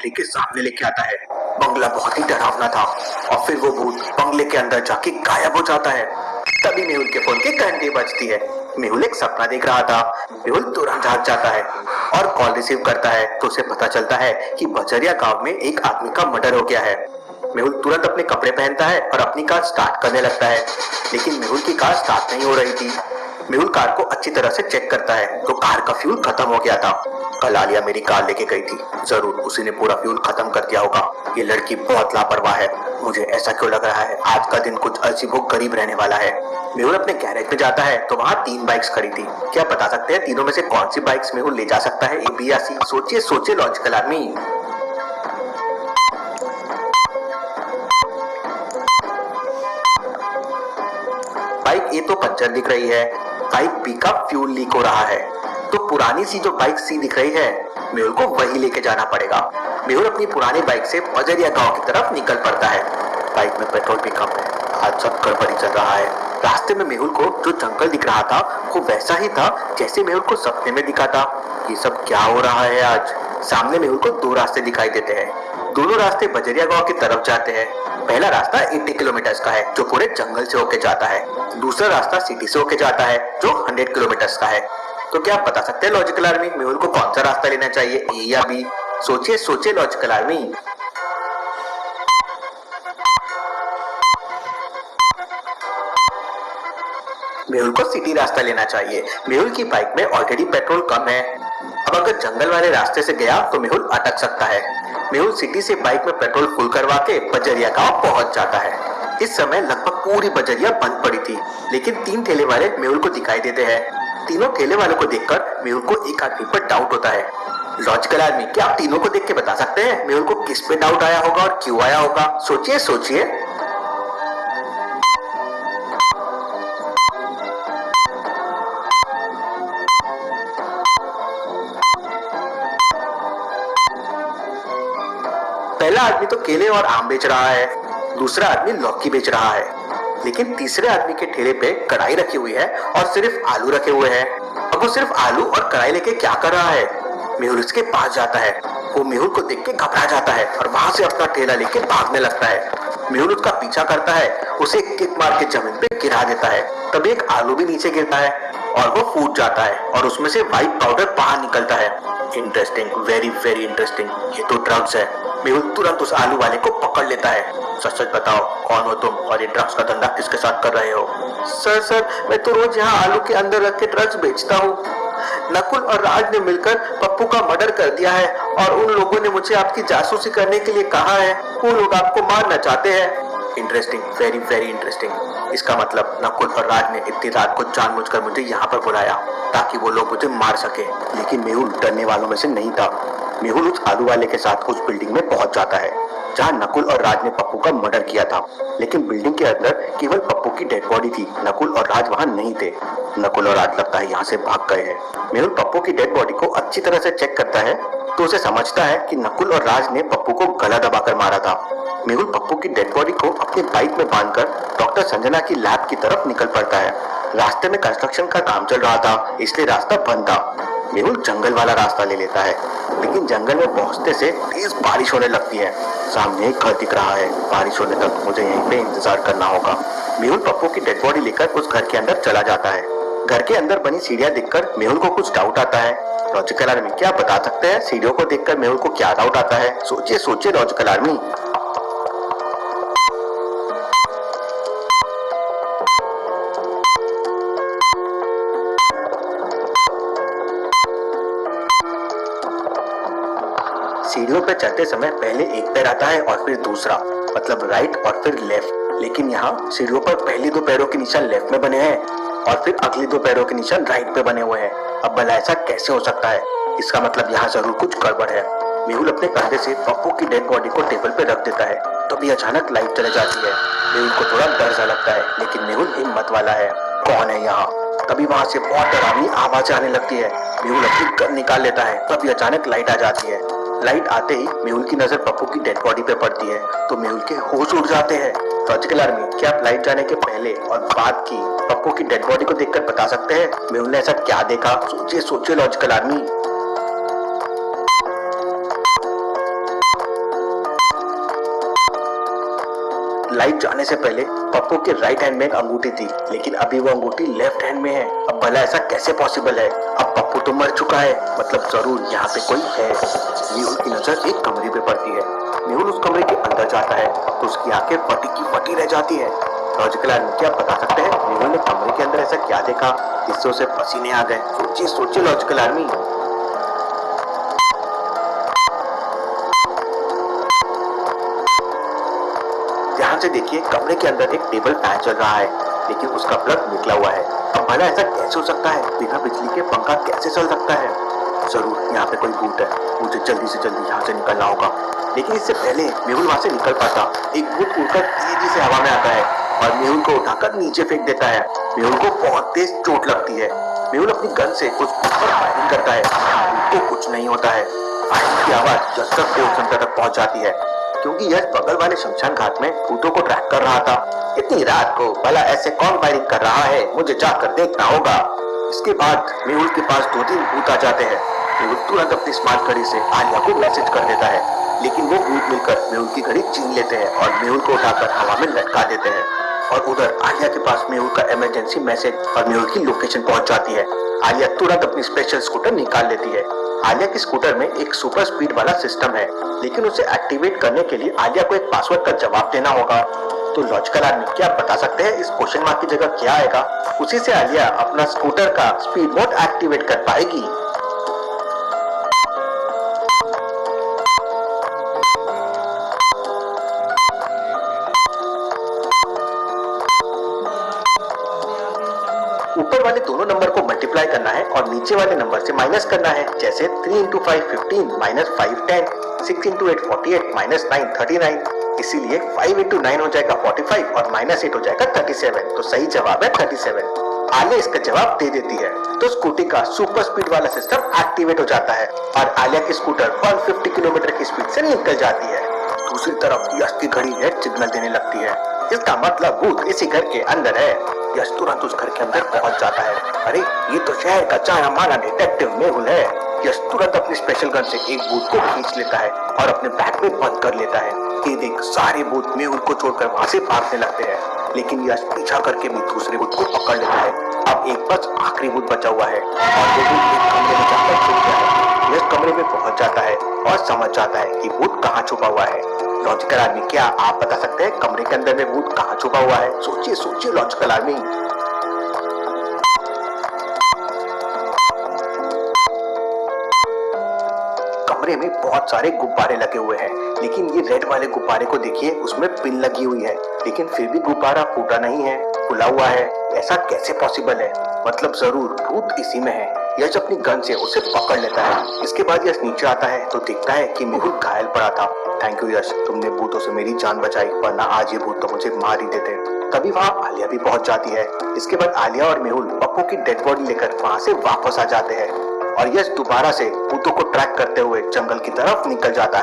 Boundary के सामने लेके आता है। बंगला बहुत ही डरावना था और फिर वो भूत बंगले के अंदर जाके गायब हो जाता है। तभी मेहुल के फोन की घंटी बजती है। मेहुल एक सपना देख रहा था। मेहुल तुरंत भाग जाता है और कॉल रिसीव करता है तो उसे पता चलता है कि बजरिया गांव में एक आदमी का मर्डर हो गया है। मेहुल तुरंत अपने कपड़े पहनता है और अपनी कार स्टार्ट करने लगता है, लेकिन मेहुल की कार स्टार्ट नहीं हो रही थी। मेहुल कार को अच्छी तरह से चेक करता है तो कार का फ्यूल खत्म हो गया था। कल आलिया मेरी कार लेके गई थी, जरूर उसी ने पूरा फ्यूल खत्म कर दिया होगा। ये लड़की बहुत लापरवाह है। मुझे ऐसा क्यों लग रहा है आज का दिन कुछ अजीबोगरीब रहने वाला है। मेहुल अपने गैरेज में जाता है तो वहाँ 3 बाइक्स खड़ी थी। क्या बता सकते हैं तीनों में से कौन सी बाइक्स मेहुल ले जा सकता है, ए बी या सी? सोचिए सोचिए लॉजिकल आदमी। बाइक ए तो पंचर दिख रही है, बाइक बी का फ्यूल लीक हो रहा है, तो पुरानी सी जो बाइक सी दिख रही है मेहुल को वही लेके जाना पड़ेगा। मेहुल अपनी पुरानी बाइक से बजरिया गांव की तरफ निकल पड़ता है। बाइक में पेट्रोल भी कम है, आज सब गड़बड़ी चल रहा है। रास्ते में मेहुल को जो जंगल दिख रहा था वो वैसा ही था जैसे मेहुल को सपने में दिखा था। ये सब क्या हो रहा है आज? सामने मेहुल को 2 रास्ते दिखाई देते हैं। दोनों रास्ते बजरिया गांव की तरफ जाते हैं। पहला रास्ता 80 किलोमीटर का है जो पूरे जंगल से होके जाता है। दूसरा रास्ता सिटी से होके जाता है जो 100 किलोमीटर का है। तो क्या आप बता सकते हैं लॉजिकल आर्मी मेहुल को कौन सा रास्ता लेना चाहिए, ए या बी? सोचिए सोचिए लॉजिकल आर्मी। मेहुल को सिटी रास्ता लेना चाहिए। मेहुल की बाइक में ऑलरेडी पेट्रोल कम है। अब अगर जंगल वाले रास्ते से गया तो मेहुल अटक सकता है। मेहुल सिटी से बाइक में पेट्रोल फुल करवा के बजरिया गांव पहुंच जाता है। इस समय लगभग पूरी बजरिया बंद पड़ी थी, लेकिन 3 ठेले वाले मेहुल को दिखाई देते हैं। तीनों ठेले वालों को देखकर मेहुल को एक आदमी पर डाउट होता है। लॉजिकल आदमी, क्या आप तीनों को देख के बता सकते हैं मेहुल को किस पे डाउट आया होगा और क्यों आया होगा? सोचिए सोचिए। पहला आदमी तो केले और आम बेच रहा है, दूसरा आदमी लौकी बेच रहा है, लेकिन तीसरे आदमी के ठेले पे कढ़ाई रखी हुई है और सिर्फ आलू रखे हुए हैं। अब वो सिर्फ आलू और कढ़ाई लेके क्या कर रहा है? मेहुल उसके पास जाता है। वो मेहुल को देख के घबरा जाता है और वहां से अपना ठेला लेके भागने लगता है। मेहुल उसका पीछा करता है, उसे किक मार के जमीन पे गिरा देता है। तभी एक आलू भी नीचे गिरता है और वो फूट जाता है और उसमें से व्हाइट पाउडर बाहर निकलता है। इंटरेस्टिंग, वेरी वेरी इंटरेस्टिंग, ये तो ड्रग्स है। मेहुल तुरंत उस आलू वाले को पकड़ लेता है। सच सच बताओ कौन हो तुम और ये ड्रग्स का धंधा किसके साथ कर रहे हो? सर मैं तो रोज यहाँ आलू के अंदर रख के ड्रग्स बेचता हूँ। नकुल और राज ने मिलकर पप्पू का मर्डर कर दिया है और उन लोगों ने मुझे आपकी जासूसी करने के लिए कहा है। वो लोग आपको मारना चाहते हैं। Interesting, very very interesting. इसका मतलब नकुल और राज ने इतनी रात को जानबूझकर मुझे यहाँ पर बुलाया ताकि वो लोग मुझे मार सके। लेकिन मेहुल डरने वालों में से नहीं था। मेहुल उस आलू वाले के साथ उस बिल्डिंग में पहुंच जाता है जहां नकुल और राज ने पप्पू का मर्डर किया था, लेकिन बिल्डिंग के अंदर केवल पप्पू की डेड बॉडी थी। नकुल और राज वहां नहीं थे। नकुल और राज लगता है यहाँ से भाग गए हैं। मेहुल पप्पू की डेड बॉडी को अच्छी तरह से चेक करता है तो उसे समझता है कि नकुल और राज ने पप्पू को गला दबाकर मारा था। मेहुल पप्पू की डेड बॉडी को अपनी बाइक में बांधकर डॉक्टर संजना की लैब की तरफ निकल पड़ता है। रास्ते में कंस्ट्रक्शन का काम चल रहा था, इसलिए रास्ता बंद था। मेहुल जंगल वाला रास्ता ले लेता है, लेकिन जंगल में पहुंचते से तेज बारिश होने लगती है। सामने एक घर दिख रहा है। बारिश होने तक मुझे यहीं पे इंतजार करना होगा। मेहुल पप्पू की डेड बॉडी लेकर उस घर के अंदर चला जाता है। घर के अंदर बनी सीढ़ियां देखकर मेहुल को कुछ डाउट आता है। लॉजिकल आर्मी, क्या बता सकते हैं सीढ़ियों को देखकर मेहुल को क्या डाउट आता है? सोचिए सोचिए लॉजिकल आर्मी। सीढ़ियों पर चढ़ते समय पहले एक पैर आता है और फिर दूसरा, मतलब राइट और फिर लेफ्ट। लेकिन यहाँ सीढ़ियों पर पहले 2 पैरों के निशान लेफ्ट में बने हैं और फिर अगले 2 पैरों के निशान राइट पे बने हुए हैं। अब भला ऐसा कैसे हो सकता है? इसका मतलब यहाँ जरूर कुछ गड़बड़ है। मेहुल अपने कंधे से पप्पू की डेड बॉडी को टेबल पे रख देता है। तभी अचानक लाइट चले जाती है। मेहुल को थोड़ा डर सा लगता है, लेकिन मेहुल हिम्मत वाला है। कौन है यहाँ? तभी वहाँ से बहुत डरावनी आवाज आने लगती है। मेहुल अपनी गन निकाल लेता है। तभी अचानक लाइट आ जाती है। लाइट आते ही मेहुल की नजर पप्पू की डेड बॉडी पे पड़ती है तो मेहुल के होश उड़ जाते हैं। लॉजिकल आर्मी, क्या आप लाइट जाने के पहले और बाद की पप्पू की डेड बॉडी को देखकर बता सकते हैं मेहुल ने ऐसा क्या देखा? सोचिए सोचिए लॉजिकल आर्मी। लाइट जाने से पहले पप्पू के राइट हैंड में एक अंगूठी थी, लेकिन अभी वो अंगूठी लेफ्ट हैंड में है। अब भला ऐसा कैसे पॉसिबल है? अब पप्पू तो मर चुका है, मतलब जरूर यहाँ पे कोई है। मेहुल की नजर एक कमरे पे पड़ती है। मेहुल उस कमरे के अंदर जाता है तो उसकी आंखें फटी की फटी रह जाती है। लॉजिकल आदमी क्या बता सकते हैं मेहुल ने कमरे के अंदर ऐसा क्या देखा जिससे उसे पसीने आ गए? सोचिए सोचिए लॉजिकल आदमी। ध्यान से देखिए, कमरे के अंदर एक टेबल फैन चल रहा है, लेकिन उसका प्लग निकला हुआ है। अब भला ऐसा कैसे हो सकता है? बिना बिजली के पंखा कैसे चल सकता है? जरूर यहाँ पे कोई भूत है, मुझे जल्दी से जल्दी यहाँ से निकलना होगा। लेकिन इससे पहले मेहुल वहाँ से निकल पाता, एक भूत उड़कर तेजी से हवा में आता है और मेहुल को उठाकर नीचे फेंक देता है। मेहुल को बहुत तेज चोट लगती है। मेहुल अपनी गन से कुछ पर फायरिंग करता है, तो कुछ नहीं होता है। फायरिंग की आवाज जब तक कोर्ट सेंटर तक पहुंच जाती है, क्योंकि यश बगल वाले शमशान घाट में भूतों को ट्रैक कर रहा था। इतनी रात को भला ऐसे कौन फायरिंग कर रहा है, मुझे जाकर देखना होगा। इसके बाद मेहुल के पास 2-3 भूत आ जाते हैं। मेहुल तुरंत अपनी स्मार्ट घड़ी से आलिया को मैसेज कर देता है, लेकिन वो भूत मिलकर मेहुल की घड़ी छीन लेते हैं और मेहुल को उठाकर हवा में लटका देते हैं। और उधर आलिया के पास मेहुल का इमरजेंसी मैसेज और मेहुल की लोकेशन पहुंच जाती है। आलिया तुरंत अपनी स्पेशल स्कूटर निकाल लेती है। आलिया की स्कूटर में एक सुपर स्पीड वाला सिस्टम है, लेकिन उसे एक्टिवेट करने के लिए आलिया को एक पासवर्ड का जवाब देना होगा। तो लॉजिकल आदमी क्या बता सकते हैं इस क्वेश्चन मार्क की जगह क्या आएगा? उसी से आलिया अपना स्कूटर का स्पीड मोड एक्टिवेट कर पाएगी। ऊपर वाले दोनों नंबर को मल्टीप्लाई करना है और नीचे वाले नंबर से माइनस करना है। जैसे 3 into 5 15 माइनस 5 10, 6 into 8 48 माइनस 9 39। इसीलिए 5 into 9 हो जाएगा 45 और माइनस 8 हो जाएगा 37। तो सही जवाब है 37। आलिया इसका जवाब दे देती है तो स्कूटी का सुपर स्पीड वाला सिस्टम एक्टिवेट हो जाता है और आलिया की स्कूटर 150 किलोमीटर की स्पीड से निकल जाती है। दूसरी तरफ यश की घड़ी रेड सिग्नल देने लगती है। इसका मतलब भूत इसी घर के अंदर है। यश तुरंत उस घर के अंदर पहुंच जाता है। अरे ये तो शहर का जाना माना डिटेक्टिव मेहुल है। यश तुरंत अपनी स्पेशल गन से एक भूत को खींच लेता है और अपने बैग में बंद कर लेता है। ये देख सारे भूत मेहुल को छोड़कर वहां से भागने लगते हैं, लेकिन यश पीछा करके भी दूसरे भूत को पकड़ लेता है। अब एक बस आखिरी भूत बचा हुआ है और वो भूत एक कमरे में जाकर छुप गया है। यश कमरे में पहुंच जाता है और समझ जाता है कि भूत कहाँ छुपा हुआ है। लॉजिकल आदमी क्या आप बता सकते हैं कमरे के अंदर में भूत कहाँ छुपा हुआ है? सोचिए सोचिए लॉजिकल आदमी। कमरे में बहुत सारे गुब्बारे लगे हुए हैं, लेकिन ये रेड वाले गुब्बारे को देखिए, उसमें पिन लगी हुई है, लेकिन फिर भी गुब्बारा फूटा नहीं है, खुला हुआ है। ऐसा कैसे पॉसिबल है? मतलब जरूर भूत इसी में है। यश अपनी गन से उसे पकड़ लेता है। इसके बाद यश नीचे आता है तो देखता है कि मेहुल घायल पड़ा था। थैंक यू यश, तुमने भूतों से मेरी जान बचाई, वरना आज ये भूत तो मुझे मार ही देते। तभी वहाँ आलिया भी पहुंच जाती है। इसके बाद आलिया और मेहुल पप्पू की डेड बॉडी लेकर वहाँ से वापस आ जाते हैं और यश दोबारा से भूतों को ट्रैक करते हुए जंगल की तरफ निकल जाता है।